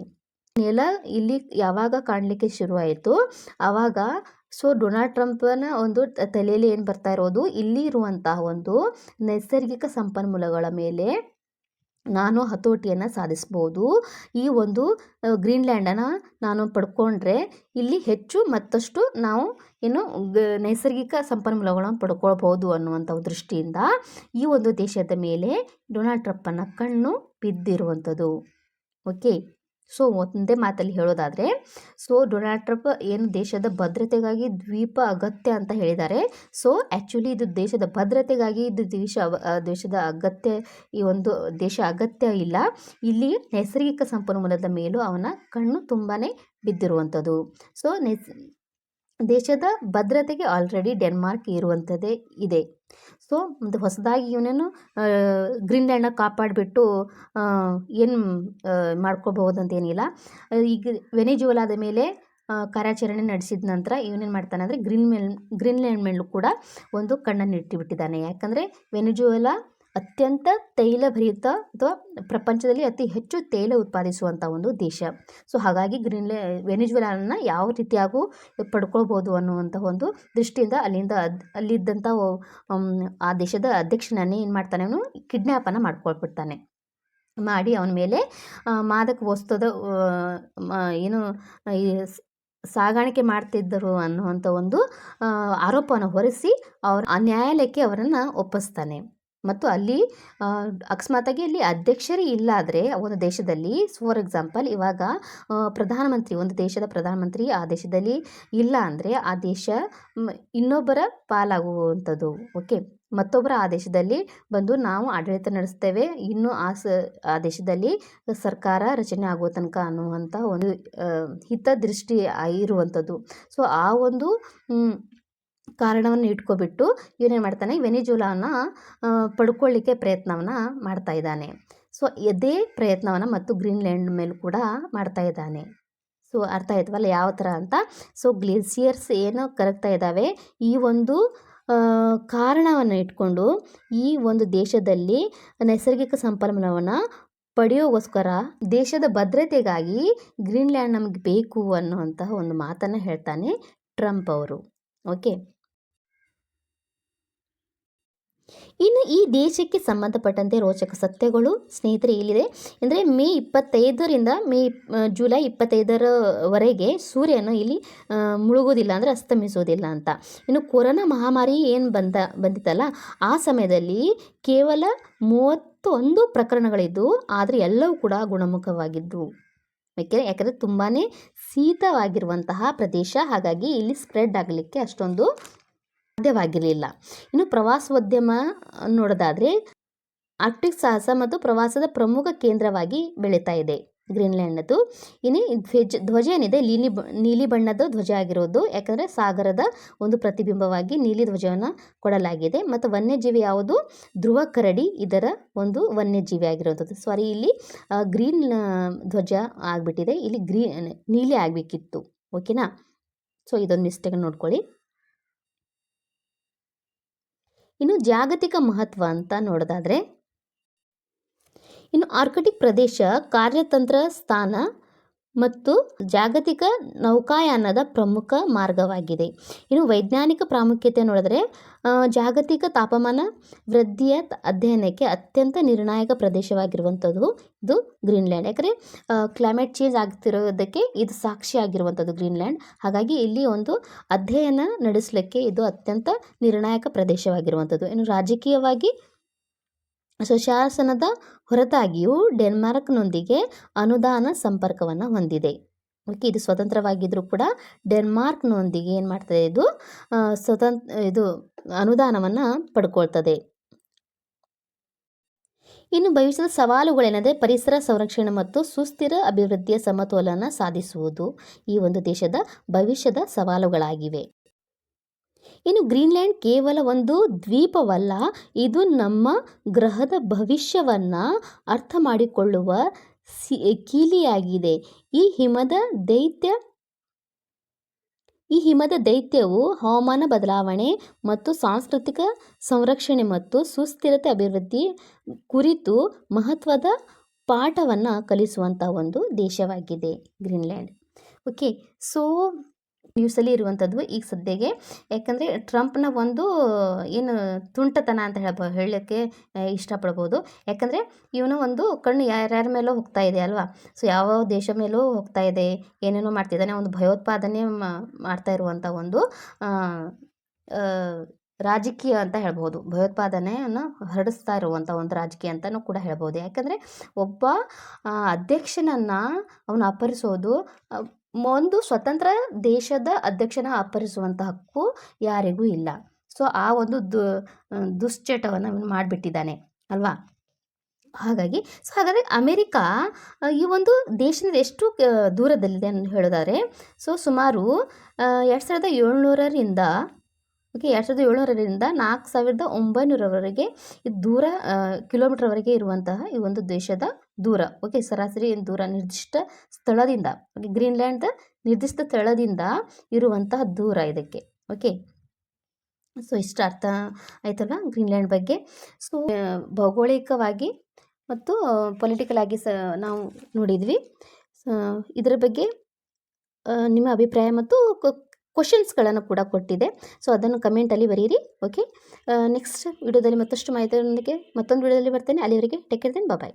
ನೆಲ ಇಲ್ಲಿ ಯಾವಾಗ ಕಾಣಲಿಕ್ಕೆ ಶುರುವಾಯಿತು ಆವಾಗ ಡೊನಾಲ್ಡ್ ಟ್ರಂಪ್ನ ಒಂದು ತಲೆಯಲ್ಲಿ ಏನು ಬರ್ತಾ ಇರೋದು, ಇಲ್ಲಿ ಇರುವಂತಹ ಒಂದು ನೈಸರ್ಗಿಕ ಸಂಪನ್ಮೂಲಗಳ ಮೇಲೆ ನಾನು ಹತೋಟಿಯನ್ನು ಸಾಧಿಸ್ಬೋದು. ಈ ಒಂದು ಗ್ರೀನ್ಲ್ಯಾಂಡನ್ನು ನಾನು ಪಡ್ಕೊಂಡ್ರೆ ಇಲ್ಲಿ ಹೆಚ್ಚು ಮತ್ತಷ್ಟು ನಾವು ನೈಸರ್ಗಿಕ ಸಂಪನ್ಮೂಲಗಳನ್ನು ಪಡ್ಕೊಳ್ಬೋದು ಅನ್ನುವಂಥ ದೃಷ್ಟಿಯಿಂದ ಈ ಒಂದು ದೇಶದ ಮೇಲೆ ಡೊನಾಲ್ಡ್ ಟ್ರಂಪನ ಕಣ್ಣು ಬಿದ್ದಿರುವಂಥದ್ದು. ಓಕೆ, ಸೊ ಒಂದೇ ಮಾತಲ್ಲಿ ಹೇಳೋದಾದರೆ ಡೊನಾಲ್ಡ್ ಟ್ರಂಪ್ ಏನು ದೇಶದ ಭದ್ರತೆಗಾಗಿ ದ್ವೀಪ ಅಗತ್ಯ ಅಂತ ಹೇಳಿದ್ದಾರೆ. ಸೊ ಆ್ಯಕ್ಚುಲಿ ಇದು ದೇಶದ ಭದ್ರತೆಗಾಗಿ ಇದು ದೇಶದ ಅಗತ್ಯ, ಈ ಒಂದು ದೇಶ ಅಗತ್ಯ ಇಲ್ಲ. ಇಲ್ಲಿ ನೈಸರ್ಗಿಕ ಸಂಪನ್ಮೂಲದ ಮೇಲೂ ಅವನ ಕಣ್ಣು ತುಂಬಾ ಬಿದ್ದಿರುವಂಥದ್ದು. ಸೊ ದೇಶದ ಭದ್ರತೆಗೆ ಆಲ್ರೆಡಿ ಡೆನ್ಮಾರ್ಕ್ ಇರುವಂಥದ್ದೇ ಇದೆ. ಸೊ ಹೊಸದಾಗಿ ಇವನೇನು ಗ್ರೀನ್ಲ್ಯಾಂಡ್ನ ಕಾಪಾಡಿಬಿಟ್ಟು ಏನು ಮಾಡ್ಕೋಬಹುದಂತೇನಿಲ್ಲ. ಈಗ ವೆನಿಜುವೆಲಾದ ಮೇಲೆ ಕಾರ್ಯಾಚರಣೆ ನಡೆಸಿದ ನಂತರ ಇವನೇನು ಮಾಡ್ತಾನೆ ಅಂದರೆ ಗ್ರೀನ್ಲ್ಯಾಂಡ್ ಮೇಲೂ ಕೂಡ ಒಂದು ಕಣ್ಣನ್ನು ಇಟ್ಟುಬಿಟ್ಟಿದ್ದಾನೆ. ಯಾಕಂದರೆ ವೆನಿಜುವೆಲಾ ಅತ್ಯಂತ ತೈಲಭರಿತ ಅಥವಾ ಪ್ರಪಂಚದಲ್ಲಿ ಅತಿ ಹೆಚ್ಚು ತೈಲ ಉತ್ಪಾದಿಸುವಂಥ ಒಂದು ದೇಶ. ಸೊ ಹಾಗಾಗಿ ವೆನಿಜುವೆಲಾನ ಯಾವ ರೀತಿಯಾಗೂ ಪಡ್ಕೊಳ್ಬೋದು ಅನ್ನುವಂಥ ಒಂದು ದೃಷ್ಟಿಯಿಂದ ಅಲ್ಲಿದ್ದಂಥ ಆ ದೇಶದ ಅಧ್ಯಕ್ಷನನ್ನೇ ಏನು ಮಾಡ್ತಾನೆ, ಅವನು ಕಿಡ್ನ್ಯಾಪನ್ನು ಮಾಡ್ಕೊಳ್ಬಿಡ್ತಾನೆ. ಮಾಡಿ ಅವನ ಮೇಲೆ ಮಾದಕ ವಸ್ತುದ ಏನು ಸಾಗಾಣಿಕೆ ಮಾಡ್ತಿದ್ದರು ಅನ್ನುವಂಥ ಒಂದು ಆರೋಪವನ್ನು ಹೊರಿಸಿ ನ್ಯಾಯಾಲಯಕ್ಕೆ ಅವರನ್ನು ಒಪ್ಪಿಸ್ತಾನೆ. ಮತ್ತು ಅಲ್ಲಿ ಅಕಸ್ಮಾತಾಗಿ ಅಲ್ಲಿ ಅಧ್ಯಕ್ಷರೇ ಇಲ್ಲ ಆದರೆ ಒಂದು ದೇಶದಲ್ಲಿ, ಫಾರ್ ಎಕ್ಸಾಂಪಲ್ ಇವಾಗ ಒಂದು ದೇಶದ ಪ್ರಧಾನಮಂತ್ರಿ ಆ ದೇಶದಲ್ಲಿ ಇಲ್ಲ ಅಂದರೆ ಆ ದೇಶ ಇನ್ನೊಬ್ಬರ ಪಾಲಾಗುವಂಥದ್ದು. ಓಕೆ, ಮತ್ತೊಬ್ಬರ ಆ ದೇಶದಲ್ಲಿ ಬಂದು ನಾವು ಆಡಳಿತ ನಡೆಸ್ತೇವೆ, ಇನ್ನು ಆ ದೇಶದಲ್ಲಿ ಸರ್ಕಾರ ರಚನೆ ಆಗುವ ತನಕ ಅನ್ನುವಂಥ ಒಂದು ಹಿತದೃಷ್ಟಿ ಇರುವಂಥದ್ದು. ಸೊ ಆ ಒಂದು ಕಾರಣವನ್ನು ಇಟ್ಕೊಬಿಟ್ಟು ಇವನೇನು ಮಾಡ್ತಾನೆ, ವೆನಿಜುಲಾನ ಪಡ್ಕೊಳ್ಳಿಕ್ಕೆ ಪ್ರಯತ್ನವನ್ನು ಮಾಡ್ತಾ ಇದ್ದಾನೆ. ಸೊ ಇದೇ ಪ್ರಯತ್ನವನ್ನು ಮತ್ತು ಗ್ರೀನ್ಲ್ಯಾಂಡ್ ಮೇಲೂ ಕೂಡ ಮಾಡ್ತಾ ಇದ್ದಾನೆ. ಸೊ ಅರ್ಥ ಆಯ್ತವಲ್ಲ ಯಾವ ಥರ ಅಂತ. ಸೊ ಗ್ಲೇಸಿಯರ್ಸ್ ಏನು ಕರಗ್ತಾ ಇದ್ದಾವೆ, ಈ ಒಂದು ಕಾರಣವನ್ನು ಇಟ್ಕೊಂಡು ಈ ಒಂದು ದೇಶದಲ್ಲಿ ನೈಸರ್ಗಿಕ ಸಂಪನ್ಮೂಲವನ್ನು ಪಡೆಯೋಗೋಸ್ಕರ ದೇಶದ ಭದ್ರತೆಗಾಗಿ ಗ್ರೀನ್ಲ್ಯಾಂಡ್ ನಮಗೆ ಬೇಕು ಅನ್ನುವಂತಹ ಒಂದು ಮಾತನ್ನು ಹೇಳ್ತಾನೆ ಟ್ರಂಪ್ ಅವರು. ಓಕೆ, ಇನ್ನು ಈ ದೇಶಕ್ಕೆ ಸಂಬಂಧಪಟ್ಟಂತೆ ರೋಚಕ ಸತ್ಯಗಳು ಸ್ನೇಹಿತರೆ ಇಲ್ಲಿದೆ. ಅಂದರೆ ಮೇ 25ರಿಂದ ಜುಲೈ 25ರವರೆಗೆ ಸೂರ್ಯನು ಇಲ್ಲಿ ಮುಳುಗೋದಿಲ್ಲ, ಅಂದರೆ ಅಸ್ತಮಿಸೋದಿಲ್ಲ ಅಂತ. ಇನ್ನು ಕೊರೋನಾ ಮಹಾಮಾರಿ ಏನು ಬಂದಿತ್ತಲ್ಲ ಆ ಸಮಯದಲ್ಲಿ ಕೇವಲ 31 ಪ್ರಕರಣಗಳಿದ್ದು, ಆದರೆ ಎಲ್ಲವೂ ಕೂಡ ಗುಣಮುಖವಾಗಿದ್ದವು. ಯಾಕಂದರೆ ತುಂಬಾ ಶೀತವಾಗಿರುವಂತಹ ಪ್ರದೇಶ, ಹಾಗಾಗಿ ಇಲ್ಲಿ ಸ್ಪ್ರೆಡ್ ಆಗಲಿಕ್ಕೆ ಅಷ್ಟೊಂದು ಸಾಧ್ಯವಾಗಿರಲಿಲ್ಲ. ಇನ್ನು ಪ್ರವಾಸೋದ್ಯಮ ನೋಡೋದಾದರೆ ಆರ್ಕ್ಟಿಕ್ ಸಾಹಸ ಮತ್ತು ಪ್ರವಾಸದ ಪ್ರಮುಖ ಕೇಂದ್ರವಾಗಿ ಬೆಳೀತಾ ಇದೆ ಗ್ರೀನ್ಲ್ಯಾಂಡ್ನದು. ಇನ್ನು ಧ್ವಜ ಏನಿದೆ ನೀಲಿ ಬಣ್ಣದ ಧ್ವಜ ಆಗಿರೋದು, ಯಾಕಂದರೆ ಸಾಗರದ ಒಂದು ಪ್ರತಿಬಿಂಬವಾಗಿ ನೀಲಿ ಧ್ವಜವನ್ನು ಕೊಡಲಾಗಿದೆ. ಮತ್ತು ವನ್ಯಜೀವಿ ಯಾವುದು? ಧ್ರುವ ಕರಡಿ ಇದರ ಒಂದು ವನ್ಯಜೀವಿ ಆಗಿರುವಂಥದ್ದು. ಸಾರಿ, ಇಲ್ಲಿ ಗ್ರೀನ್ ಧ್ವಜ ಆಗಿಬಿಟ್ಟಿದೆ, ಇಲ್ಲಿ ನೀಲಿ ಆಗಬೇಕಿತ್ತು. ಓಕೆನಾ? ಸೊ ಇದೊಂದು ಮಿಸ್ಟೇಕ್ ನೋಡ್ಕೊಳ್ಳಿ. ಇನ್ನು ಜಾಗತಿಕ ಮಹತ್ವ ಅಂತ ನೋಡೋದಾದರೆ, ಇನ್ನು ಆರ್ಕಟಿಕ್ ಪ್ರದೇಶ ಕಾರ್ಯತಂತ್ರ ಸ್ಥಾನ ಮತ್ತು ಜಾಗತಿಕ ನೌಕಾಯಾನದ ಪ್ರಮುಖ ಮಾರ್ಗವಾಗಿದೆ. ಇನ್ನು ವೈಜ್ಞಾನಿಕ ಪ್ರಾಮುಖ್ಯತೆ ನೋಡಿದ್ರೆ ಜಾಗತಿಕ ತಾಪಮಾನ ವೃದ್ಧಿಯ ಅಧ್ಯಯನಕ್ಕೆ ಅತ್ಯಂತ ನಿರ್ಣಾಯಕ ಪ್ರದೇಶವಾಗಿರುವಂಥದ್ದು ಇದು ಗ್ರೀನ್ಲ್ಯಾಂಡ್. ಯಾಕಂದರೆ ಕ್ಲೈಮೇಟ್ ಚೇಂಜ್ ಆಗ್ತಿರೋದಕ್ಕೆ ಇದು ಸಾಕ್ಷಿಯಾಗಿರುವಂಥದ್ದು ಗ್ರೀನ್ಲ್ಯಾಂಡ್. ಹಾಗಾಗಿ ಇಲ್ಲಿ ಒಂದು ಅಧ್ಯಯನ ನಡೆಸಲಿಕ್ಕೆ ಇದು ಅತ್ಯಂತ ನಿರ್ಣಾಯಕ ಪ್ರದೇಶವಾಗಿರುವಂಥದ್ದು. ಇನ್ನು ರಾಜಕೀಯವಾಗಿ ಸುಶಾಸನದ ಹೊರತಾಗಿಯೂ ಡೆನ್ಮಾರ್ಕ್ನೊಂದಿಗೆ ಅನುದಾನ ಸಂಪರ್ಕವನ್ನು ಹೊಂದಿದೆ. ಓಕೆ, ಇದು ಸ್ವತಂತ್ರವಾಗಿದ್ದರೂ ಕೂಡ ಡೆನ್ಮಾರ್ಕ್ನೊಂದಿಗೆ ಏನು ಮಾಡ್ತದೆ, ಇದು ಅನುದಾನವನ್ನು ಪಡ್ಕೊಳ್ತದೆ. ಇನ್ನು ಭವಿಷ್ಯದ ಸವಾಲುಗಳೇನೆಂದರೆ ಪರಿಸರ ಸಂರಕ್ಷಣೆ ಮತ್ತು ಸುಸ್ಥಿರ ಅಭಿವೃದ್ಧಿಯ ಸಮತೋಲನ ಸಾಧಿಸುವುದು ಈ ಒಂದು ದೇಶದ ಭವಿಷ್ಯದ ಸವಾಲುಗಳಾಗಿವೆ. ಇನ್ನು ಗ್ರೀನ್ಲ್ಯಾಂಡ್ ಕೇವಲ ಒಂದು ದ್ವೀಪವಲ್ಲ, ಇದು ನಮ್ಮ ಗ್ರಹದ ಭವಿಷ್ಯವನ್ನು ಅರ್ಥ ಮಾಡಿಕೊಳ್ಳುವ ಕೀಲಿಯಾಗಿದೆ. ಈ ಹಿಮದ ದೈತ್ಯವು ಹವಾಮಾನ ಬದಲಾವಣೆ ಮತ್ತು ಸಾಂಸ್ಕೃತಿಕ ಸಂರಕ್ಷಣೆ ಮತ್ತು ಸುಸ್ಥಿರತೆ ಅಭಿವೃದ್ಧಿ ಕುರಿತು ಮಹತ್ವದ ಪಾಠವನ್ನು ಕಲಿಸುವಂಥ ಒಂದು ದೇಶವಾಗಿದೆ ಗ್ರೀನ್ಲ್ಯಾಂಡ್. ಓಕೆ, ಸೊ ನ್ಯೂಸಲ್ಲಿ ಇರುವಂಥದ್ದು ಈಗ ಸದ್ಯಕ್ಕೆ. ಯಾಕಂದರೆ ಟ್ರಂಪ್ನ ಒಂದು ಏನು ತುಂಟತನ ಅಂತ ಹೇಳೋಕ್ಕೆ ಇಷ್ಟಪಡ್ಬೋದು. ಯಾಕಂದರೆ ಇವನು ಒಂದು ಕಣ್ಣು ಯಾರ್ಯಾರ ಮೇಲೋ ಹೋಗ್ತಾ ಇದೆ ಅಲ್ವಾ. ಸೊ ಯಾವ ದೇಶ ಮೇಲೂ ಹೋಗ್ತಾ ಇದೆ, ಏನೇನೋ ಮಾಡ್ತಿದ್ದಾನೆ, ಒಂದು ಭಯೋತ್ಪಾದನೆ ಮಾಡ್ತಾ ಇರುವಂಥ ಒಂದು ರಾಜಕೀಯ ಅಂತ ಹೇಳ್ಬೋದು. ಭಯೋತ್ಪಾದನೆಯನ್ನು ಹರಡಿಸ್ತಾ ಇರುವಂಥ ಒಂದು ರಾಜಕೀಯ ಅಂತಲೂ ಕೂಡ ಹೇಳ್ಬೋದು. ಯಾಕಂದರೆ ಒಬ್ಬ ಅಧ್ಯಕ್ಷನನ್ನು ಅವನು ಅಪಹರಿಸೋದು, ಒಂದು ಸ್ವತಂತ್ರ ದೇಶದ ಅಧ್ಯಕ್ಷನ ಅಪಹರಿಸುವಂಥ ಹಕ್ಕು ಯಾರಿಗೂ ಇಲ್ಲ. ಸೊ ಆ ಒಂದು ದುಶ್ಚಟವನ್ನು ಅವನು ಮಾಡಿಬಿಟ್ಟಿದ್ದಾನೆ ಅಲ್ವಾ. ಹಾಗಾದರೆ ಅಮೆರಿಕ ಈ ಒಂದು ದೇಶದಿಂದ ಎಷ್ಟು ದೂರದಲ್ಲಿದೆ ಅಂತ ಹೇಳೋದಾದರೆ, ಸೊ ಸುಮಾರು 2700ರಿಂದ 4900ರವರೆಗೆ ದೂರ ಕಿಲೋಮೀಟರ್ವರೆಗೆ ಇರುವಂತಹ ಈ ಒಂದು ದೇಶದ ದೂರ. ಓಕೆ, ಸರಾಸರಿ ದೂರ ನಿರ್ದಿಷ್ಟ ಸ್ಥಳದಿಂದ, ಗ್ರೀನ್ಲ್ಯಾಂಡ್ ನಿರ್ದಿಷ್ಟ ಸ್ಥಳದಿಂದ ಇರುವಂತಹ ದೂರ ಇದಕ್ಕೆ. ಓಕೆ, ಸೊ ಇಷ್ಟು ಅರ್ಥ ಆಯ್ತಲ್ಲ ಗ್ರೀನ್ಲ್ಯಾಂಡ್ ಬಗ್ಗೆ. ಸೊ ಭೌಗೋಳಿಕವಾಗಿ ಮತ್ತು ಪೊಲಿಟಿಕಲ್ ಆಗಿ ನಾವು ನೋಡಿದ್ವಿ. ಇದರ ಬಗ್ಗೆ ನಿಮ್ಮ ಅಭಿಪ್ರಾಯ ಮತ್ತು ಕ್ವಶನ್ಸ್ಗಳನ್ನು ಕೂಡ ಕೊಟ್ಟಿದೆ. ಸೊ ಅದನ್ನು ಕಮೆಂಟಲ್ಲಿ ಬರೀರಿ. ಓಕೆ, ನೆಕ್ಸ್ಟ್ ವಿಡಿಯೋದಲ್ಲಿ ಮತ್ತಷ್ಟು ಮಾಹಿತಿಯೊಂದಿಗೆ ಮತ್ತೊಂದು ವಿಡಿಯೋದಲ್ಲಿ ಬರ್ತೇನೆ. ಅಲ್ಲಿವರೆಗೆ ಟೇಕ್ ಕೇರ್ ದೆನ್, ಬಾಯ್.